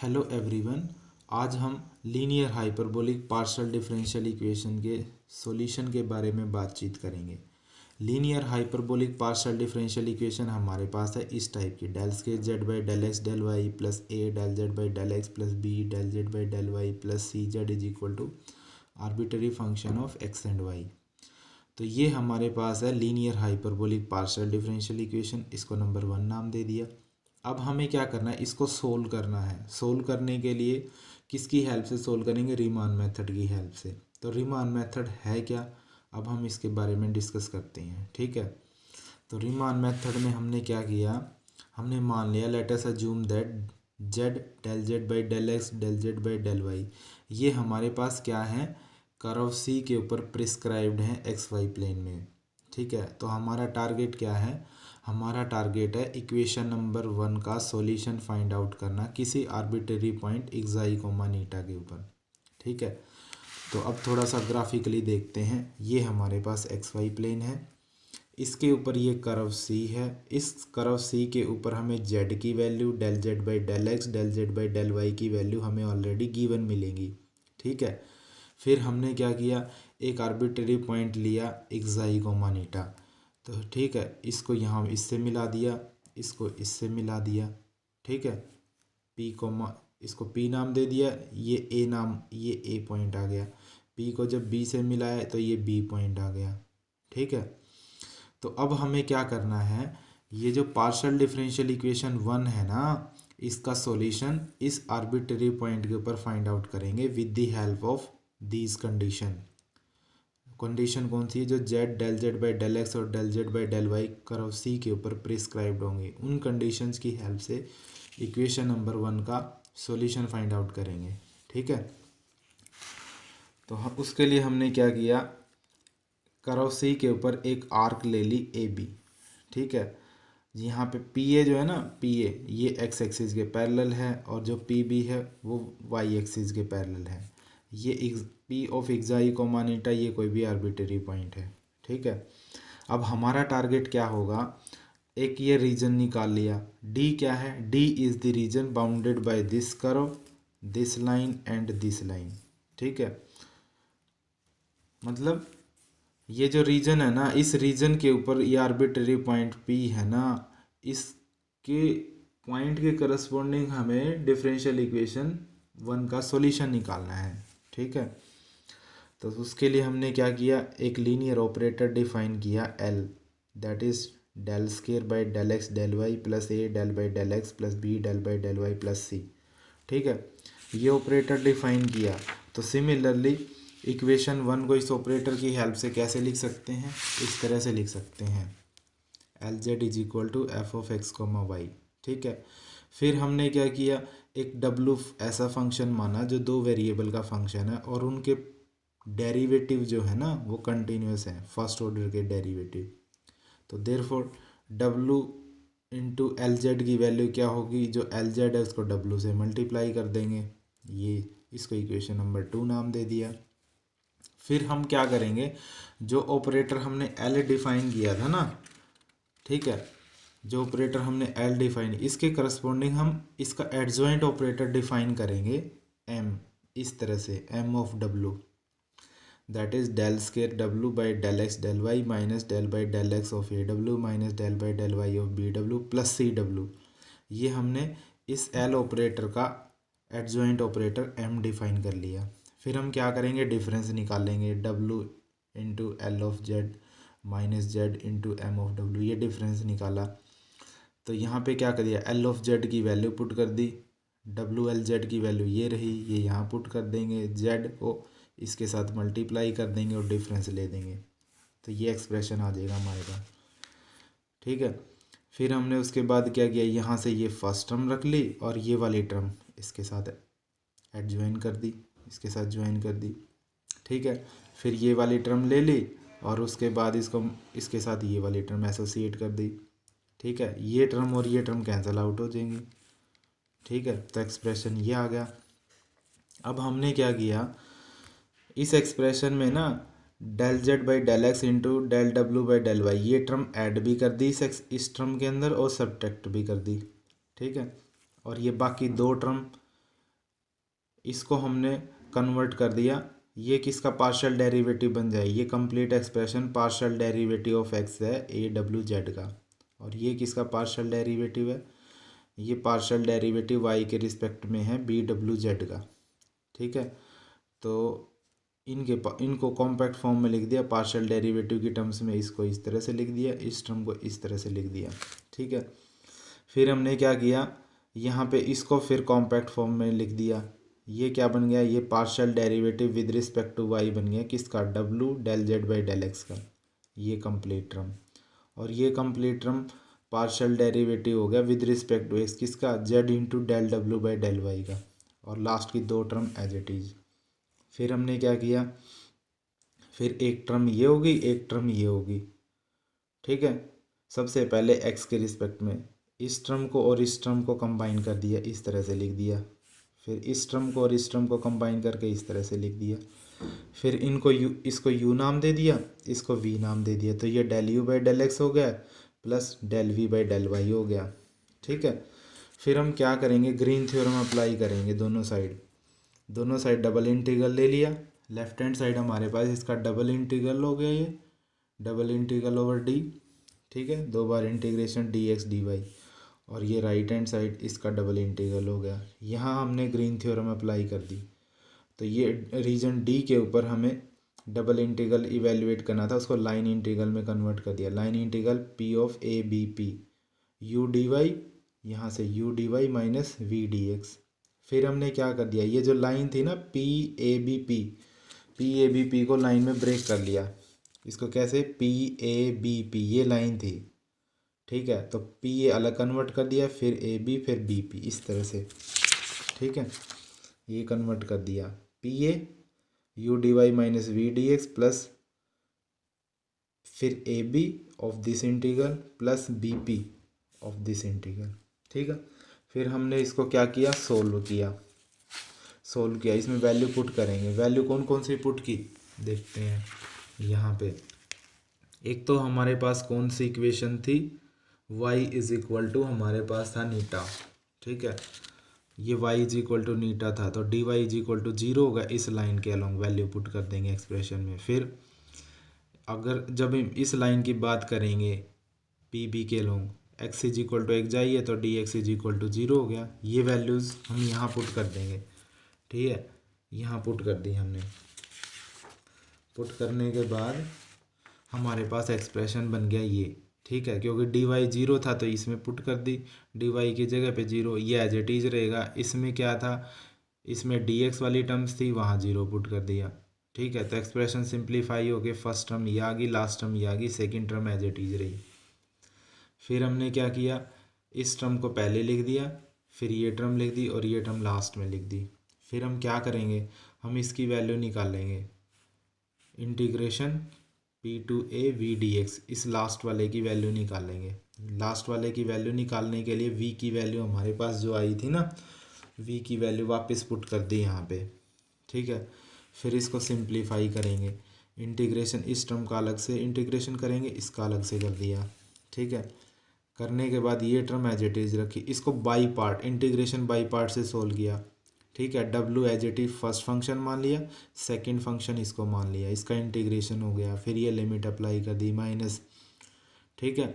Hello everyone. आज हम linear hyperbolic partial differential equation के सॉल्यूशन के बारे में बातचीत करेंगे। Linear hyperbolic partial differential equation हमारे पास है इस टाइप की, del square z by del x del Y plus A del Z by del x plus B del Z by del Y plus c z is equal to arbitrary function of x and y. तो ये हमारे पास है linear hyperbolic partial differential equation. इसको number 1 नाम दे दिया। अब हमें क्या करना है, इसको सोल्व करना है। सोल्व करने के लिए किसकी हेल्प से सोल्व करेंगे? रीमान मेथड की हेल्प से। तो रीमान मेथड है क्या, अब हम इसके बारे में डिस्कस करते हैं। ठीक है, तो रीमान मेथड में हमने क्या किया, हमने मान लिया let us assume that z del Z by del x del Z by del y, ये हमारे पास क्या है, कर्व सी के ऊपर प्रिस्क्राइब्ड है एक्स वाई प्लेन में। ठीक है, तो हमारा टारगेट क्या है, हमारा टारगेट है इक्वेशन नंबर 1 का सॉल्यूशन फाइंड आउट करना किसी आर्बिट्रेरी पॉइंट एक्स कोमा नीटा के ऊपर। ठीक है, तो अब थोड़ा सा ग्राफिकली देखते हैं। ये हमारे पास एक्स वाई प्लेन है, इसके ऊपर ये कर्व सी है। इस कर्व सी के ऊपर हमें जेड की value del Z by del x del Z by del y की वैल्यू हमें ऑलरेडी गिवन मिलेंगी। ठीक है, फिर हमने क्या किया, एक आर्बिट्रेरी पॉइंट लिया एक्साई कोमा नीटा। तो ठीक है, इसको यहाँ इससे मिला दिया, इसको इससे मिला दिया। ठीक है, पी कोमा, इसको पी नाम दे दिया, ये ए नाम, ये ए पॉइंट आ गया। पी को जब बी से मिलाया तो ये बी पॉइंट आ गया। ठीक है, तो अब हमें क्या करना है, ये जो पार्शियल डिफरेंशियल इक्वेशन 1 है ना, इसका सॉल्यूशन इस आर्बिट्रेरी पॉइंट के ऊपर फाइंड आउट करेंगे with the help of these condition. Condition कौन सी है, जो Z del Z by del x और del Z by del Y curve C के ऊपर प्रिस्क्राइब्ड होंगे, उन कंडीशंस की हेल्प से इक्वेशन नंबर 1 का सॉल्यूशन फाइंड आउट करेंगे। ठीक है, तो उसके लिए हमने क्या किया, कर्व सी के ऊपर एक आर्क ले ली ए बी। ठीक है, यहाँ पे पी ए जो है ना, पी ए ये एक्स एक्सिस के पैरेलल है और जो पी बी है वो वाई एक्सिस के पैरेलल है। ये पी ऑफ एक्साई कोमा नीटा ये कोई भी आर्बिट्रेरी पॉइंट है। ठीक है, अब हमारा टारगेट क्या होगा, एक ये रीजन निकाल लिया, डी क्या है, D is the reason bounded by this curve, this line and this line. ठीक है, मतलब ये जो रीजन है ना, इस रीजन के ऊपर ये आर्बिट्रेरी पॉइंट पी है ना, इसके पॉइंट के करस्पॉन्डिंग हमें डिफरेंशियल इक्वेशन 1 का सॉल्यूशन निकालना है। ठीक है, तो उसके लिए हमने क्या किया, एक लीनियर ऑपरेटर डिफाइन किया L, that is del square by del x del Y plus A del by del x plus B del by del Y plus C. ठीक है, ये ऑपरेटर डिफाइन किया। तो सिमिलरली इक्वेशन 1 को इस operator की help से कैसे लिख सकते हैं, इस तरह से लिख सकते हैं, L z is equal to f of x comma y. ठीक है, फिर हमने क्या किया, एक डब्लू ऐसा फंक्शन माना जो 2 वेरिएबल का फंक्शन है और उनके डेरिवेटिव जो है ना वो कंटिन्यूस है, फर्स्ट ऑर्डर के डेरिवेटिव। तो therefore W into L Z की वैल्यू क्या होगी, जो एल जेड है उसको डब्लू से मल्टीप्लाई कर देंगे। ये इसको इक्वेशन नंबर 2 नाम दे दिया। फिर हम क्या करेंगे, जो ऑपरेटर हमने एल डिफाइन किया था ना, ठीक है, जो ऑपरेटर हमने एल डिफाइन, इसके करस्पॉन्डिंग हम इसका एडजॉइंट ऑपरेटर डिफाइन करेंगे एम, इस तरह से M of W, that is del square W by del x del Y minus del by del X of A W minus del by del Y of B W plus C W. ये हमने इस L operator का adjoint operator M define कर लिया। फिर हम क्या करेंगे, डिफरेंस निकालेंगे, W into L of Z minus Z into M of W, ये डिफरेंस निकाला। तो यहाँ पे क्या कर दिया, एल ऑफ जेड की वैल्यू पुट कर दी, डब्लू एल जेड की वैल्यू ये रही, ये यहाँ पुट कर देंगे, जेड को इसके साथ मल्टीप्लाई कर देंगे और डिफरेंस ले देंगे, तो ये एक्सप्रेशन आ जाएगा हमारे पास। ठीक है, फिर हमने उसके बाद क्या किया, यहाँ से ये फर्स्ट टर्म रख ली और ये वाली टर्म इसके साथ एडजॉइन कर दी, इसके साथ ज्वाइन कर दी। ठीक है, फिर ये वाली टर्म ले ली और उसके बाद इसको इसके साथ ये वाली टर्म एसोसिएट कर दी। ठीक है, ये टर्म और ये टर्म कैंसिल आउट हो जाएंगी। ठीक है, तो एक्सप्रेशन ये आ गया। अब हमने क्या किया, इस एक्सप्रेशन में ना del Z by del x into del डब्ल्यू बाई डेल वाई ये टर्म ऐड भी कर दी इस टर्म के अंदर और सब्ट्रैक्ट भी कर दी। ठीक है, और ये बाकी 2 टर्म इसको हमने कन्वर्ट कर दिया, ये किसका पार्शियल डेरिवेटिव बन जाए, ये complete expression partial derivative of x है ए डब्ल्यू जेड का, और ये किसका पार्शियल डेरिवेटिव है, ये पार्शियल डेरिवेटिव वाई के रिस्पेक्ट में है बी डब्ल्यू जेड का। ठीक है, तो इनको कॉम्पैक्ट फॉर्म में लिख दिया पार्शियल डेरिवेटिव की टर्म्स में, इसको इस तरह से लिख दिया, इस टर्म को इस तरह से लिख दिया। ठीक है, फिर हमने क्या किया, यहाँ पे इसको फिर कॉम्पैक्ट फॉर्म में लिख दिया, ये क्या बन गया, ये partial derivative with respect to y बन गया किसका, डब्लू del Z by del x का, ये कंप्लीट टर्म। और ये कंप्लीट टर्म पार्शियल डेरिवेटिव हो गया विद रिस्पेक्ट टू एक्स किसका, जेड इंटू डेल डब्लू बाई डेल वाई का, और लास्ट की दो टर्म एज इट इज। फिर हमने क्या किया, फिर एक टर्म ये होगी, एक टर्म ये होगी। ठीक है, सबसे पहले एक्स के रिस्पेक्ट में इस टर्म को और इस टर्म को कंबाइन कर दिया, इस तरह से लिख दिया। फिर इस टर्म को और इस टर्म को कंबाइन करके इस तरह से लिख दिया। फिर इसको यू नाम दे दिया, इसको वी नाम दे दिया, तो ये del u by del x हो गया plus del v by del y हो गया। ठीक है, फिर हम क्या करेंगे, ग्रीन थ्योरम अप्लाई करेंगे दोनों साइड डबल इंटीग्रल ले लिया, लेफ्ट हैंड साइड हमारे पास इसका डबल इंटीग्रल हो गया, ये डबल इंटीग्रल ओवर डी। ठीक है, दो बार integration D X D Y, और ये राइट हैंड साइड इसका डबल इंटीग्रल हो गया। यहाँ हमने ग्रीन थ्योरम अप्लाई कर दी, तो ये रीजन डी के ऊपर हमें डबल इंटीग्रल इवेल्युएट करना था, उसको लाइन इंटीग्रल में कन्वर्ट कर दिया। Line integral P of A B P u D y, यहाँ से u D Y minus we D x. फिर हमने क्या कर दिया, ये जो लाइन थी ना पी ए बी पी को लाइन में ब्रेक कर लिया। इसको कैसे, पी ए बी पी ये लाइन थी। ठीक है, तो पी ए अलग कन्वर्ट कर दिया, फिर ए बी फिर बी पी, इस तरह से। ठीक है, ये कन्वर्ट कर दिया, P A U D Y minus we D X plus फिर A B of this integral plus B P of this integral. ठीक है, फिर हमने इसको क्या किया, सोल्व किया। इसमें वैल्यू पुट करेंगे, वैल्यू कौन कौन सी पुट की देखते हैं। यहाँ पे एक तो हमारे पास कौन सी इक्वेशन थी, y इज इक्वल टू हमारे पास था नीटा। ठीक है, ये y इज इक्वल टू नीटा था, तो dy इज इक्वल टू 0 होगा, इस लाइन के अलॉन्ग वैल्यू पुट कर देंगे एक्सप्रेशन में। फिर अगर जब हम इस लाइन की बात करेंगे पी बी के along x is equal to एक जाइए तो d x is equal to 0 हो गया, ये वैल्यूज़ हम यहाँ पुट कर देंगे। ठीक है, यहाँ पुट कर दी हमने, पुट करने के बाद हमारे पास एक्सप्रेशन बन गया ये। ठीक है, क्योंकि डी वाई 0 था तो इसमें पुट कर दी, डी वाई की जगह पे 0, ये एज इट इज रहेगा। इसमें क्या था, इसमें डी एक्स वाली टर्म्स थी, वहाँ 0 पुट कर दिया। ठीक है, तो एक्सप्रेशन सिंप्लीफाई हो गई, फर्स्ट टर्म ये आ गई, लास्ट टर्म ये आ गई, second term as it is रही। फिर हमने क्या किया, इस टर्म को पहले लिख दिया, फिर ये टर्म लिख दी और ये टर्म लास्ट में लिख दी। फिर हम क्या करेंगे, हम इसकी वैल्यू निकालेंगे, integration P to A v D x, इस लास्ट वाले की वैल्यू निकालेंगे। लास्ट वाले की वैल्यू निकालने के लिए वी की वैल्यू हमारे पास जो आई थी ना, वी की वैल्यू वापस पुट कर दी यहाँ पे। ठीक है, फिर इसको सिंप्लीफाई करेंगे, इंटीग्रेशन इस टर्म का अलग से इंटीग्रेशन करेंगे, इसका अलग से कर दिया। ठीक है, करने के बाद ये टर्म एज इट इज रखी, इसको by part integration by part से सोल्व किया। ठीक है, डब्ल्यू as it is first function मान लिया, सेकंड फंक्शन इसको मान लिया, इसका इंटीग्रेशन हो गया। फिर ये लिमिट अप्लाई कर दी माइनस। ठीक है,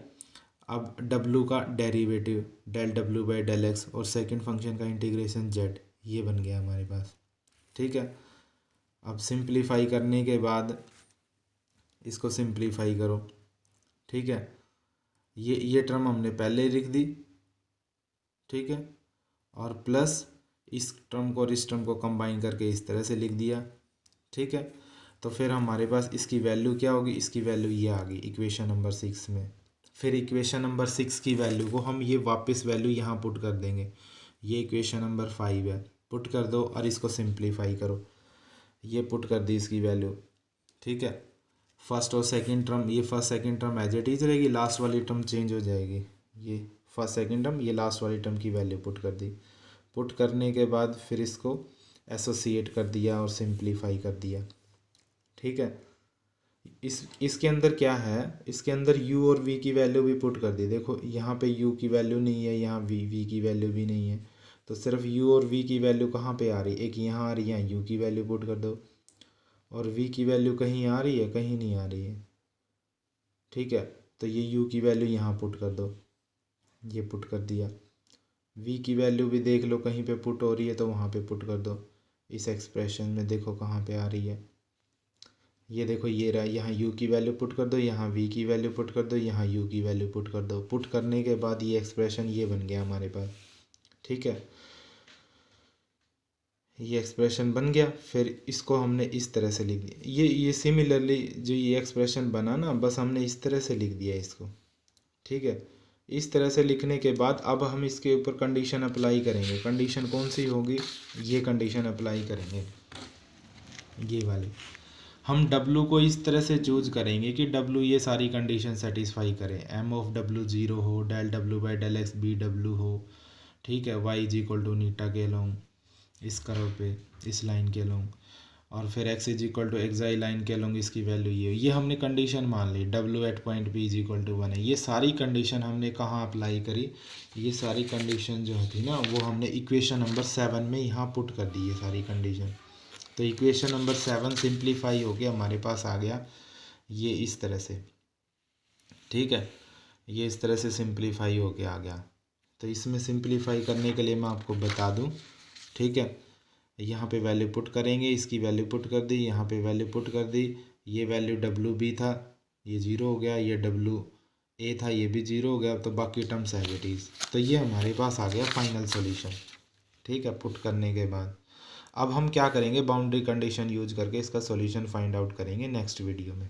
अब डब्ल्यू का डेरिवेटिव डेल डब्ल्यू बाई डेल एक्स और सेकंड फंक्शन का इंटीग्रेशन जेड, ये बन गया हमारे पास। ठीक है, अब सिंप्लीफाई करने के बाद इसको सिंप्लीफाई करो। ठीक है, ये टर्म हमने पहले लिख दी। ठीक है, और प्लस इस टर्म को और इस टर्म को कंबाइन करके इस तरह से लिख दिया। ठीक है, तो फिर हमारे पास इसकी वैल्यू क्या होगी, इसकी वैल्यू ये आ गई इक्वेशन नंबर 6 में। फिर इक्वेशन नंबर 6 की वैल्यू को हम ये वापस वैल्यू यहाँ पुट कर देंगे, ये इक्वेशन नंबर 5 है, पुट कर दो और इसको सिंप्लीफाई करो, ये पुट कर दी इसकी वैल्यू। ठीक है, फर्स्ट और सेकंड टर्म, ये first second term as it is रहेगी, लास्ट वाली टर्म चेंज हो जाएगी, ये फर्स्ट सेकंड टर्म, ये लास्ट वाली टर्म की वैल्यू पुट कर दी। पुट करने के बाद फिर इसको एसोसिएट कर दिया और सिंप्लीफाई कर दिया। ठीक है, इसके अंदर क्या है, इसके अंदर u और v की वैल्यू भी पुट कर दी। देखो यहाँ पे u की वैल्यू नहीं है, यहाँ v की वैल्यू भी नहीं है, तो सिर्फ u और v की वैल्यू कहाँ पे आ रही है, एक यहाँ आ रही है, u की वैल्यू पुट कर दो, और v की वैल्यू कहीं आ रही है, कहीं नहीं आ रही है। ठीक है, तो ये u की वैल्यू यहाँ पुट कर दो, ये पुट कर दिया। v की वैल्यू भी देख लो कहीं पे पुट हो रही है तो वहाँ पे पुट कर दो। इस एक्सप्रेशन में देखो कहाँ पे आ रही है, ये देखो ये रहा, यहाँ u की वैल्यू पुट कर दो, यहाँ v की वैल्यू पुट कर दो, यहाँ u की वैल्यू पुट कर दो। पुट करने के बाद ये एक्सप्रेशन ये बन गया हमारे पास। ठीक है, ये एक्सप्रेशन बन गया। फिर इसको हमने इस तरह से लिख दिया, ये सिमिलरली जो ये एक्सप्रेशन बना ना, बस हमने इस तरह से लिख दिया इसको। ठीक है, इस तरह से लिखने के बाद अब हम इसके ऊपर कंडीशन अप्लाई करेंगे। कंडीशन कौन सी होगी, ये कंडीशन अप्लाई करेंगे, ये वाली। हम W को इस तरह से चूज करेंगे कि W ये सारी कंडीशन सेटिस्फाई करे। M ऑफ W 0 हो, del W by del x BW हो। ठीक है, y is equal to eta के लॉन्ग इस कर्व पे, इस लाइन के लॉन्ग, और फिर x is equal to xi line के लॉन्ग इसकी वैल्यू ये हमने कंडीशन मान ली। W at point P is equal to 1 है। ये सारी कंडीशन हमने कहाँ अप्लाई करी, ये सारी कंडीशन जो थी ना वो हमने इक्वेशन नंबर 7 में यहाँ पुट कर दी, ये सारी कंडीशन। तो इक्वेशन नंबर 7 सिंप्लीफाई हो गया, हमारे पास आ गया ये इस तरह से। ठीक है, ये इस तरह से सिंप्लीफाई हो के आ गया। तो इसमें सिंप्लीफाई करने के लिए मैं आपको बता दूं। ठीक है, यहाँ पे वैल्यू पुट करेंगे, इसकी वैल्यू पुट कर दी, यहाँ पे वैल्यू पुट कर दी। ये वैल्यू WB था, ये 0 हो गया, ये WA था, ये भी 0 हो गया। तो बाकी टर्म्स एज इट इज़। तो ये हमारे पास आ गया फाइनल सॉल्यूशन। ठीक है, पुट करने के बाद अब हम क्या करेंगे, बाउंड्री कंडीशन यूज करके इसका सॉल्यूशन फाइंड आउट करेंगे नेक्स्ट वीडियो में।